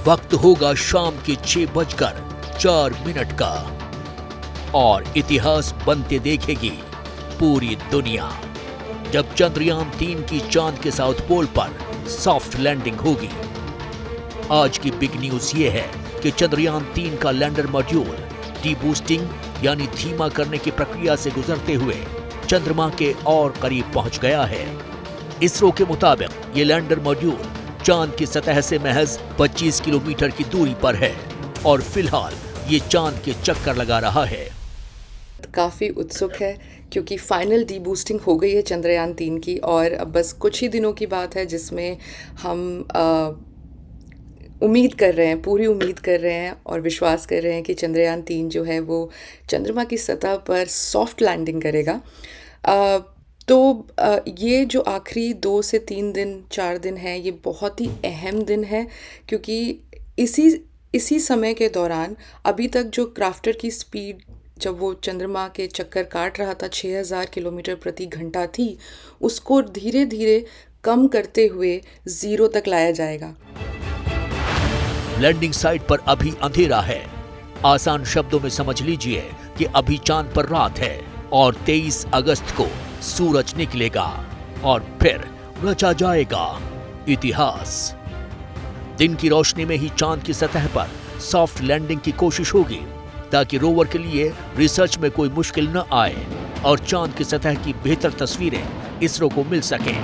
वक्त होगा शाम के 6:04 का और इतिहास बनते देखेगी पूरी दुनिया जब चंद्रयान 3 की चांद के साउथ पोल पर सॉफ्ट लैंडिंग होगी। आज की बिग न्यूज ये है कि चंद्रयान 3 का लैंडर मॉड्यूल डीबूस्टिंग यानी धीमा करने की प्रक्रिया से गुजरते हुए चंद्रमा के और करीब पहुंच गया है। इसरो के मुताबिक ये लैंडर मॉड्यूल चांद की सतह से महज 25 किलोमीटर की दूरी पर है और फिलहाल ये चांद के चक्कर लगा रहा है। काफ़ी उत्सुक है क्योंकि फाइनल डीबूस्टिंग हो गई है चंद्रयान 3 की और अब बस कुछ ही दिनों की बात है जिसमें हम उम्मीद कर रहे हैं, पूरी उम्मीद कर रहे हैं और विश्वास कर रहे हैं कि चंद्रयान 3 जो है वो चंद्रमा की सतह पर सॉफ्ट लैंडिंग करेगा। ये जो आखिरी 2 से 3 दिन 4 दिन है ये बहुत ही अहम दिन है क्योंकि इसी समय के दौरान अभी तक जो क्राफ्टर की स्पीड जब वो चंद्रमा के चक्कर काट रहा था 6000 किलोमीटर प्रति घंटा थी, उसको धीरे धीरे कम करते हुए 0 तक लाया जाएगा। लैंडिंग साइट पर अभी अंधेरा है। आसान शब्दों में समझ लीजिए कि अभी चांद पर रात है और 23 अगस्त को सूरज निकलेगा और फिर रचा जाएगा इतिहास। दिन की रोशनी में ही चांद की सतह पर सॉफ्ट लैंडिंग की कोशिश होगी ताकि रोवर के लिए रिसर्च में कोई मुश्किल न आए और चांद की सतह की बेहतर तस्वीरें इसरो को मिल सकें।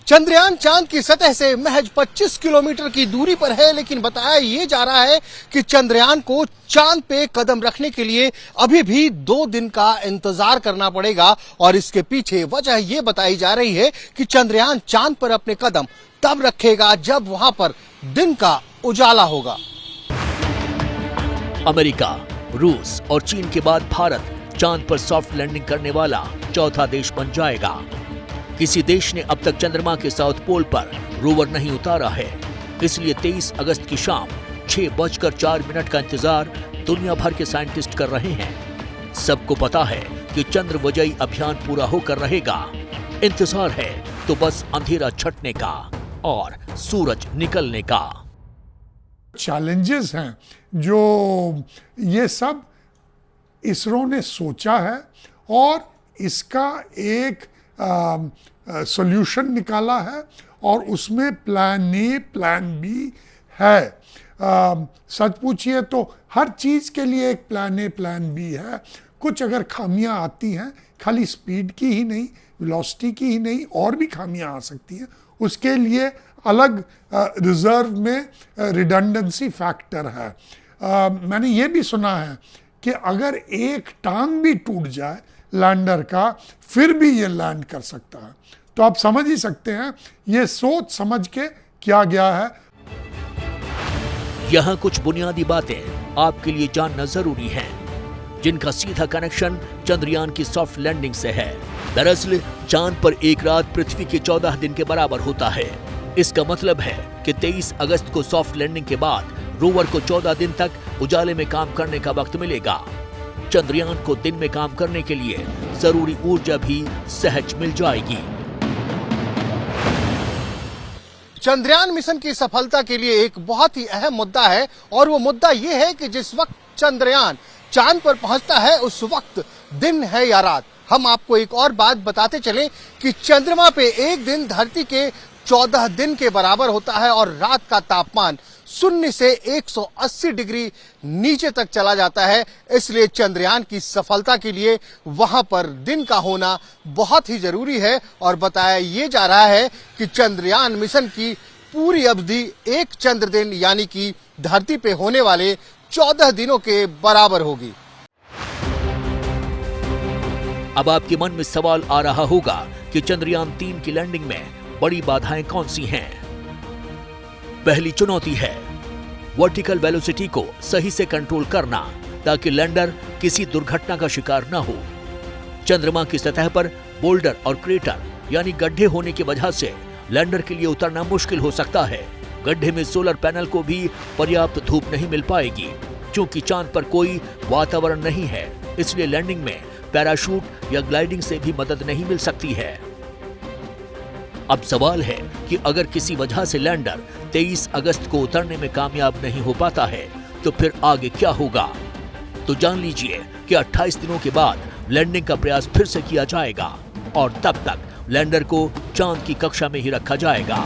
चंद्रयान चांद की सतह से महज 25 किलोमीटर की दूरी पर है, लेकिन बताया ये जा रहा है कि चंद्रयान को चांद पे कदम रखने के लिए अभी भी 2 दिन का इंतजार करना पड़ेगा और इसके पीछे वजह ये बताई जा रही है कि चंद्रयान चांद पर अपने कदम तब रखेगा जब वहां पर दिन का उजाला होगा। अमेरिका, रूस और चीन के बाद भारत चांद पर सॉफ्ट लैंडिंग करने वाला चौथा देश बन जाएगा। किसी देश ने अब तक चंद्रमा के साउथ पोल पर रोवर नहीं उतारा है, इसलिए 23 अगस्त की शाम 6:04 का इंतजार दुनिया भर के साइंटिस्ट कर रहे हैं। सबको पता है कि चंद्र वजयी अभियान पूरा होकर रहेगा। इंतजार है तो बस अंधेरा छटने का और सूरज निकलने का। चैलेंजेस हैं जो ये सब इसरो ने सोचा है और इसका एक सॉल्यूशन निकाला है और उसमें प्लान ए प्लान बी है। सच पूछिए तो हर चीज़ के लिए एक प्लान ए प्लान बी है। कुछ अगर खामियां आती हैं, खाली स्पीड की ही नहीं, वेलोसिटी की ही नहीं, और भी खामियां आ सकती हैं, उसके लिए अलग रिजर्व में रिडंडेंसी फैक्टर है। मैंने ये भी सुना है कि अगर एक टांग भी टूट जाए लैंडर का, फिर भी ये लैंड कर सकता है। तो आप समझ ही सकते हैं ये सोच समझ के किया गया है। यहाँ कुछ बुनियादी बातें आपके लिए जानना जरूरी है जिनका सीधा कनेक्शन चंद्रयान की सॉफ्ट लैंडिंग से है। दरअसल चांद पर एक रात पृथ्वी के 14 दिन के बराबर होता है। इसका मतलब है कि 23 अगस्त को सॉफ्ट लैंडिंग के बाद रोवर को 14 दिन तक उजाले में काम करने का वक्त मिलेगा। चंद्रयान को दिन में काम करने के लिए जरूरी ऊर्जा भी सहज मिल जाएगी। चंद्रयान मिशन की सफलता के लिए एक बहुत ही अहम मुद्दा है और वो मुद्दा ये है कि जिस वक्त चंद्रयान चांद पर पहुंचता है उस वक्त दिन है या रात। हम आपको एक और बात बताते चलें कि चंद्रमा पे एक दिन धरती के 14 दिन के बराबर होता है और रात का तापमान 0 से 180 डिग्री नीचे तक चला जाता है। इसलिए चंद्रयान की सफलता के लिए वहां पर दिन का होना बहुत ही जरूरी है और बताया ये जा रहा है कि चंद्रयान मिशन की पूरी अवधि एक चंद्र दिन यानी कि धरती पे होने वाले 14 दिनों के बराबर होगी। अब आपके मन में सवाल आ रहा होगा कि चंद्रयान 3 की लैंडिंग में बड़ी बाधाएं कौन सी हैं? पहली चुनौती है वर्टिकल वेलोसिटी को सही से कंट्रोल करना ताकि लैंडर किसी दुर्घटना का शिकार न हो। चंद्रमा की सतह पर बोल्डर और क्रेटर यानी गड्ढे होने की वजह से लैंडर के लिए उतरना मुश्किल हो सकता है। गड्ढे में सोलर पैनल को भी पर्याप्त धूप नहीं मिल पाएगी। क्योंकि चांद पर कोई वातावरण नहीं है, इसलिए लैंडिंग में पैराशूट या ग्लाइडिंग से भी मदद नहीं मिल सकती है। अब सवाल है कि अगर किसी वजह से लैंडर 23 अगस्त को उतरने में कामयाब नहीं हो पाता है तो फिर आगे क्या होगा? तो जान लीजिए कि 28 दिनों के बाद लैंडिंग का प्रयास फिर से किया जाएगा और तब तक लैंडर को चांद की कक्षा में ही रखा जाएगा।